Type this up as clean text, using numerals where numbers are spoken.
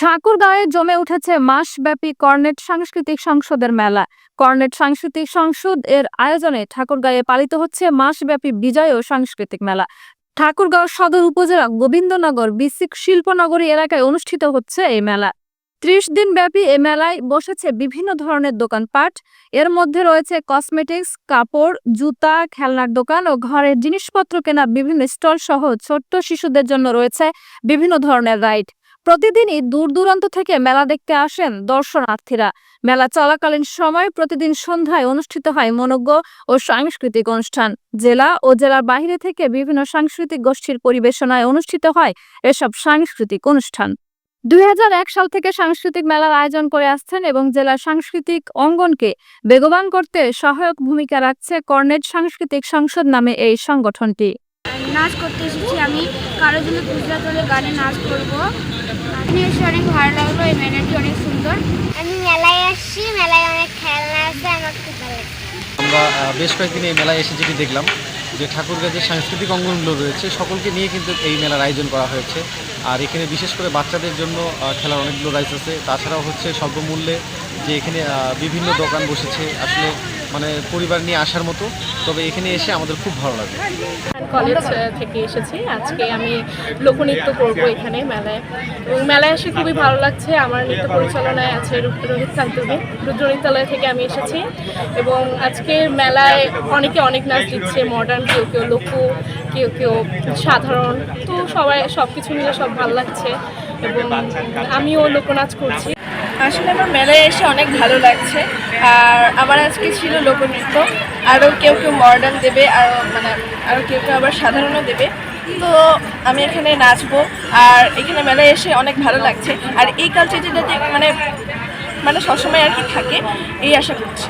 ঠাকুরগাঁওয়ে জমে উঠেছে মাসব্যাপী কর্নেট সাংস্কৃতিক সংসদের মেলা। কর্নেট সাংস্কৃতিক সংসদ এর আয়োজনে ঠাকুরগাঁওয়ে পালিত হচ্ছে মাসব্যাপী বিজয় ও সাংস্কৃতিক মেলা। ঠাকুরগাঁও সদর উপজেলা গোবিন্দনগর বিসিক শিল্পনগরী এলাকায় অনুষ্ঠিত হচ্ছে এই মেলা। ৩০ দিন ব্যাপী এ মেলায় বসেছে বিভিন্ন ধরনের দোকানপাট। এর মধ্যে রয়েছে কসমেটিক্স, কাপড়, জুতা, খেলনার দোকান ও ঘরের জিনিসপত্র কেনা বিভিন্ন স্টল সহ ছোট্ট শিশুদের জন্য রয়েছে বিভিন্ন ধরনের রাইড। প্রতিদিনই দূর দূরান্ত থেকে মেলা দেখতে আসেন দর্শনার্থীরা। মেলা চলাকালীন সময় প্রতিদিন সন্ধ্যায় অনুষ্ঠিত হয় মনোজ্ঞ ও সাংস্কৃতিক অনুষ্ঠান। জেলা ও জেলার বাইরে থেকে বিভিন্ন সাংস্কৃতিক গোষ্ঠীর পরিবেশনায় অনুষ্ঠিত হয় এসব সাংস্কৃতিক অনুষ্ঠান। ২০০১ সাল থেকে সাংস্কৃতিক মেলার আয়োজন করে আসছেন এবং জেলার সাংস্কৃতিক অঙ্গনকে বেগবান করতে সহায়ক ভূমিকা রাখছে কর্নেট সাংস্কৃতিক সংসদ নামে এই সংগঠনটি। নাচ করতে এসেছি আমি, কারোর জন্য গুজরাট হলে গানে নাচ করবো। এখানে এসে অনেক ভালো লাগলো, এই মেলাটি অনেক সুন্দর। আমি মেলায় আসছি, মেলায় অনেক খেলনা আছে, আমার খুব ভালো লাগছে। আমরা বেশ কয়েকদিন এই মেলায় এসে যেটি দেখলাম যে ঠাকুরগাঁও যে সাংস্কৃতিক অঙ্গনগুলো রয়েছে সকলকে নিয়ে কিন্তু এই মেলার আয়োজন করা হয়েছে। আর এখানে বিশেষ করে বাচ্চাদের জন্য খেলার অনেকগুলো রাইডস আছে। তাছাড়াও হচ্ছে স্বল্প মূল্যে যে এখানে বিভিন্ন দোকান বসেছে, আসলে মানে পরিবার নিয়ে আসার মতো। তবে এখানে এসে আমাদের খুব ভালো লাগে। কলেজ থেকে এসেছি, আজকে আমি লোকনৃত্য করব এখানে মেলায়, এবং মেলায় এসে খুবই ভালো লাগছে। আমার নৃত্য পরিচালনায় আছে রোহিত কান্তবী, রুদ্রনৃত্যালয় থেকে আমি এসেছি। এবং আজকে মেলায় অনেকে অনেক নাচ দিচ্ছে, মডার্ন, কেউ কেউ লোক, কেউ কেউ সাধারণ, তো সবাই সব কিছু মিলে সব ভালো লাগছে এবং আমিও লোকনাচ করছি। আসলে আমার মেলায় এসে অনেক ভালো লাগছে। আর আমার আজকে ছিল লোকনৃত্য, আরও কেউ কেউ মডার্ন দেবে, আরও কেউ কেউ আবার সাধারণও দেবে। তো আমি এখানে নাচবো, আর এখানে মেলায় এসে অনেক ভালো লাগছে। আর এই কালচারটা যাতে মানে সবসময় আর কি থাকে, এই আশা করছি।